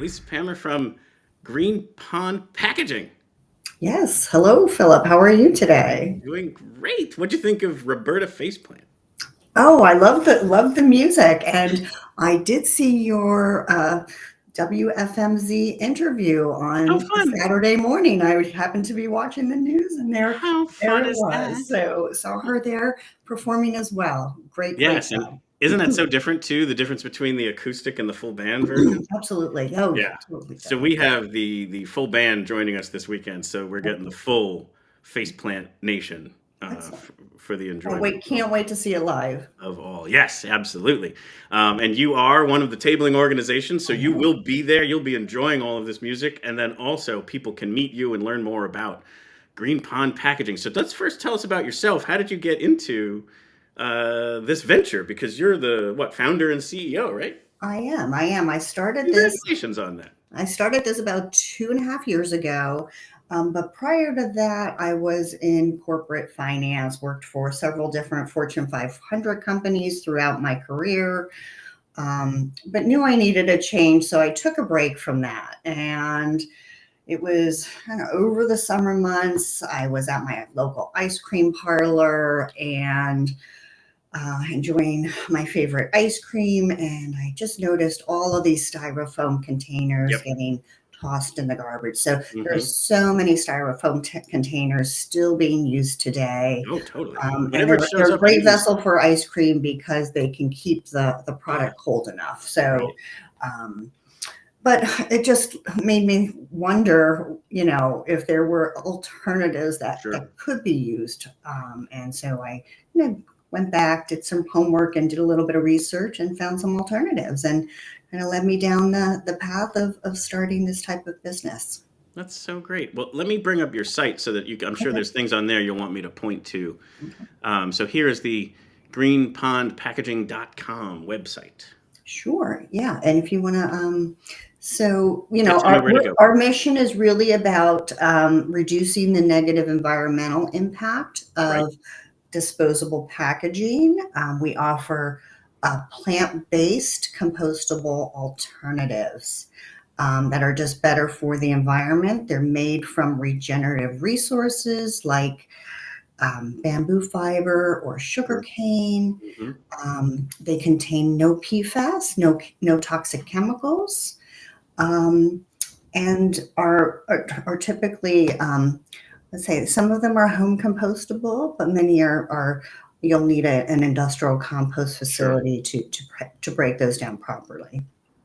Lisa Pammer from Green Pond Packaging. Yes. Hello, Philip. How are you today? Doing great. What'd you think of Roberta Faceplant? Oh, I love the music, and I did see your WFMZ interview How on fun! Saturday morning. I happened to be watching the news, and How there fun it is that? was. So saw her there performing as well. Great Yes, and job. isn't that so different too? The difference between the acoustic and the full band version? Absolutely. Oh yeah, Yeah. totally So different. we have the full band joining us this weekend, so we're getting the Okay. full Faceplant Nation Excellent. for the Can't enjoyment wait. Can't wait to see it live. of all. Yes, absolutely. And you are one of the tabling organizations, so I you know. will be there. You'll be enjoying all of this music, and then also people can meet you and learn more about Green Pond Packaging. So let's first tell us about yourself. How did you get into this venture? Because you're the founder and CEO, right? I am. I am. Congratulations on that. I started this about 2.5 years ago. But prior to that, I was in corporate finance, worked for several different Fortune 500 companies throughout my career, but knew I needed a change. So I took a break from that. And it was over the summer months. I was at my local ice cream parlor and enjoying my favorite ice cream, and I just noticed all of these styrofoam containers Yep. getting tossed in the garbage. So there are Hmm. so many styrofoam containers still being used today, Oh, totally. and Whenever it they're shows a up great used, vessel for ice cream because they can keep the product cold enough. So. right. Um, but it just made me wonder, if there were alternatives that Sure. could be used. And so I, went back, did some homework, and did a little bit of research and found some alternatives, and kind of led me down the path of starting this type of business. That's so great. Well, let me bring up your site so that I'm sure Okay. there's things on there you'll want me to point to. Okay. So here is the greenpondpackaging.com website. Sure. Yeah. And if you want to, so, Yeah, tell me our, where to go. our mission is really about reducing the negative environmental impact Right. of disposable packaging. We offer plant-based compostable alternatives that are just better for the environment. They're made from regenerative resources like bamboo fiber or sugar Sure. cane. Hmm. They contain no PFAS, no toxic chemicals, um, and are typically, let's say, some of them are home compostable, but many are you'll need an industrial compost Sure. facility to break those down properly.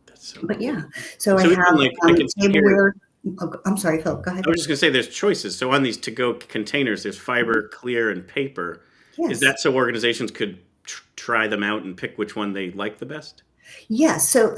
That's so But cool. yeah, so I So even have like I can see here, tableware. Oh, I'm sorry, Phil. Go I ahead. was just gonna say there's choices. So on these to-go containers, there's Mhm. fiber, clear, and paper. Is Yes. that so organizations could try them out and pick which one they like the best? Yes. So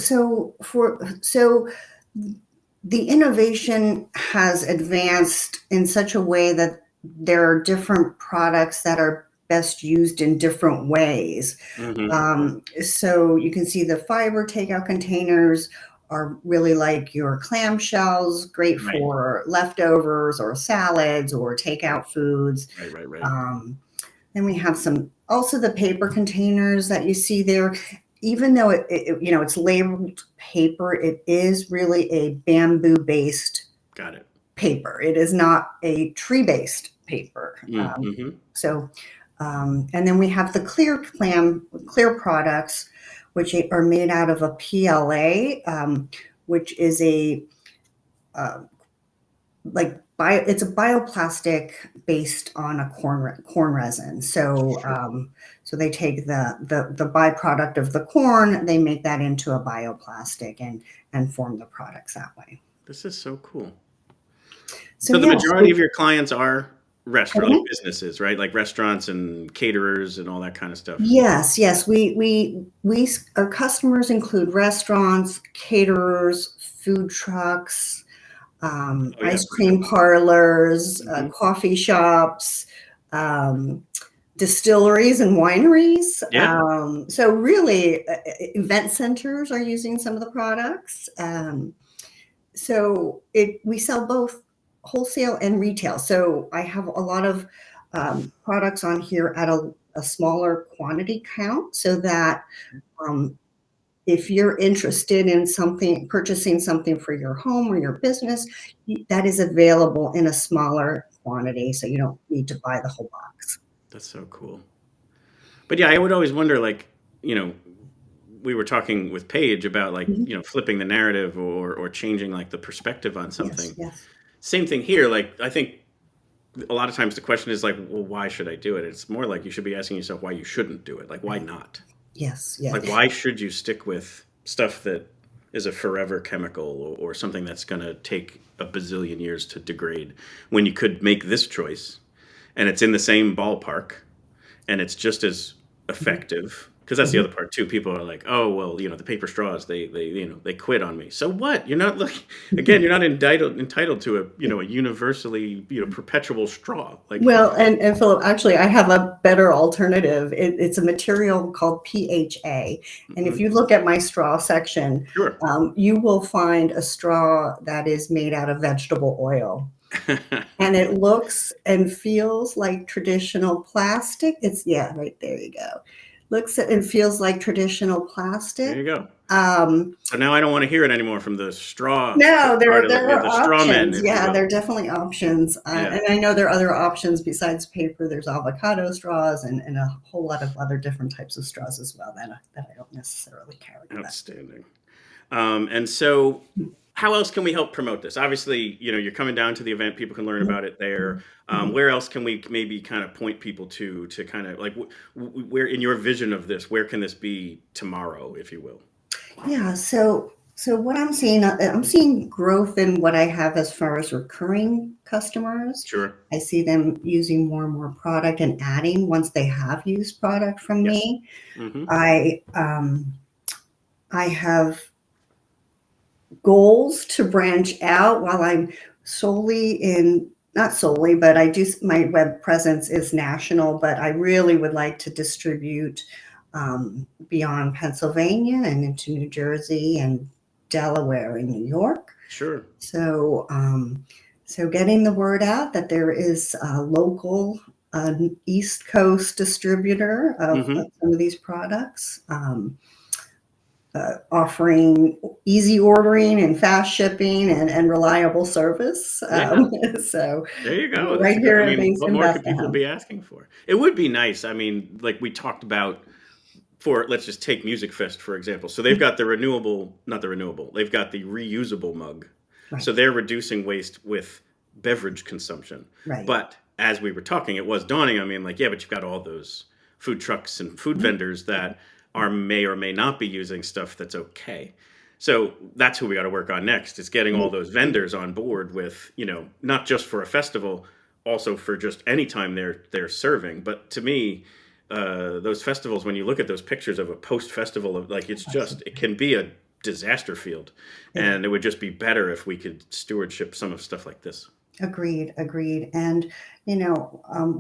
the innovation has advanced in such a way that there are different products that are best used in different ways. Hmm. So you can see the fiber takeout containers are really like your clamshells, great Right. for leftovers or salads or Right. takeout foods. Right. Right. Right. Um, then we have some also the paper containers that you see there. Even though it's labeled paper, it is really a bamboo based Got it. paper. It is not a tree based paper. Mm-hmm. So, and then we have the clear products, which are made out of a PLA, which is a uh, it's a bioplastic based on a corn resin. So Sure. so they take the byproduct of the corn, they make that into a bioplastic and form the products that way. This is so cool. So So the yes, majority of your clients are restaurant like pardon me? businesses, right? Like restaurants and caterers and all that kind of stuff. Yes. Our customers include restaurants, caterers, food trucks, Oh yeah, ice for sure. cream parlors, Hmm. coffee shops, um, distilleries and wineries. Yeah. So really, event centers are using some of the products. So we sell both wholesale and retail. So I have a lot of products on here at a smaller quantity count, so that um, if you're interested in something, purchasing something for your home or your business, that is available in a smaller quantity, so you don't need to buy the whole box. That's so cool. But yeah, I would always wonder, like, you know, we were talking with Paige about like, Mhm. flipping the narrative or changing like the perspective on Yes, something. yes, Same thing here. Like, I think a lot of times the question is like, well, why should I do it? It's more like you should be asking yourself why you shouldn't do it. Like, why right. not? Yes, yes. Like, why should you stick with stuff that is a forever chemical or something that's going to take a bazillion years to degrade when you could make this choice and it's in the same ballpark and it's just as Mhm, effective? Because that's the mhm. other part too. People are like, "Oh, well, the paper straws, they quit on me." So what? You're not looking again. You're not entitled to a universally perpetual straw. Like, Well, and Philip, actually, I have a better alternative. It's a material called PHA, and if mhm, you look at my straw section, sure. you will find a straw that is made out of vegetable oil. And it looks and feels like traditional plastic. It's yeah, right there you go. Looks and feels like traditional There plastic. you go. Um, So now I don't want to hear it anymore from the straw no, part of there it, are the straw men, options. if you Yeah, there will. are definitely options. Yeah, And I know there are other options besides paper. There's avocado straws and a whole lot of other different types of straws as well that I don't necessarily carry. But outstanding. And so, how else can we help promote this? Obviously, you're coming down to the event. People can learn mhm, about it there. mhm. Where else can we maybe kind of point people to kind of like where in your vision of this, where can this be tomorrow, if you will? Yeah, so what I'm seeing growth in what I have as far as recurring customers. Sure. I see them using more and more product and adding once they have used product from Yes. me. Mm-hmm. I um, I have goals to branch out while I'm solely in not solely, but I do my web presence is national, but I really would like to distribute beyond Pennsylvania and into New Jersey and Delaware and New York. Sure. So, so getting the word out that there is a local East Coast distributor of Mm-hmm. some of these products. Offering easy ordering and fast shipping and reliable service. Yeah. So There you we're go. That's right a good. I here mean, based what in more could people Bethlehem. be asking for? It would be nice. I mean, like we talked about for let's just take Music Fest for example. So they've got the renewable, not the renewable. They've got the reusable mug. Right, So they're reducing waste with beverage consumption. right. But as we were talking, it was dawning on me, I'm like, yeah, but you've got all those food trucks and food Mhm. vendors that are may or may not be using stuff that's okay. So that's who we got to work on next. Is getting all those vendors on board with, not just for a festival, also for just any time they're serving. But to me, those festivals, when you look at those pictures of a post festival, of like it Absolutely. can be a disaster field, It is. and it would just be better if we could stewardship some of stuff like this. Agreed, agreed. And,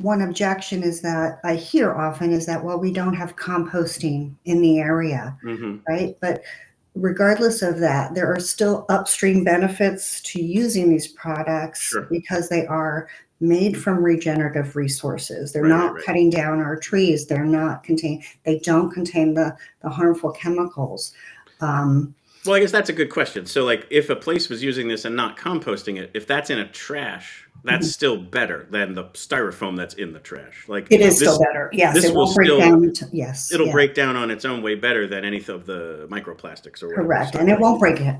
one objection is that I hear often is that, well, we don't have composting in the area, Hmm. right? But regardless of that, there are still upstream benefits to using these products Sure. because they are made from regenerative resources. They're Right, right, not right. cutting down our trees. They don't contain the harmful chemicals. Um, Well, I guess that's a good question. So, like, if a place was using this and not composting it, if that's in a trash, that's still better than the styrofoam that's in the trash. Like it is still this, better. Yes, this it will won't break still down into, yes, it'll yeah. break down on its own way better than any of the microplastics or whatever. Correct, So, and like,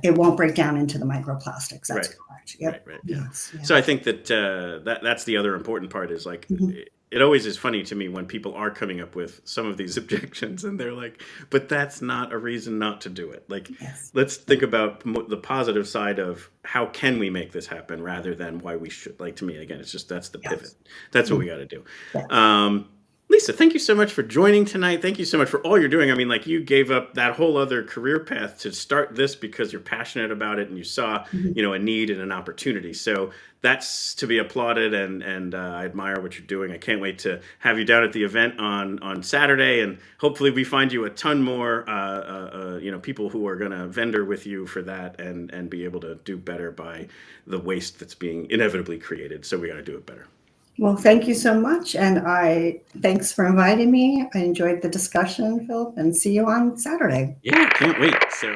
it won't break down into the microplastics, that's right. correct. Right, Yep, right, yeah. yes, So I yes. think that that's the other important part is like Mhm, it always is funny to me when people are coming up with some of these objections and they're like, but that's not a reason not to do it. Like, yes, let's yeah, think about the positive side of how can we make this happen rather than why we should. Like to me, again, it's just that's the pivot. yes, That's what mm, we got to do. yes. Um, Lisa, thank you so much for joining tonight. Thank you so much for all you're doing. I mean, like you gave up that whole other career path to start this because you're passionate about it and you saw, Mhm. a need and an opportunity. So that's to be applauded, and I admire what you're doing. I can't wait to have you down at the event on Saturday, and hopefully we find you a ton more, people who are going to vendor with you for that and be able to do better by the waste that's being inevitably created. So we got to do it better. Well, thank you so much. And thanks for inviting me. I enjoyed the discussion, Philip, and see you on Saturday. Yeah, can't wait. So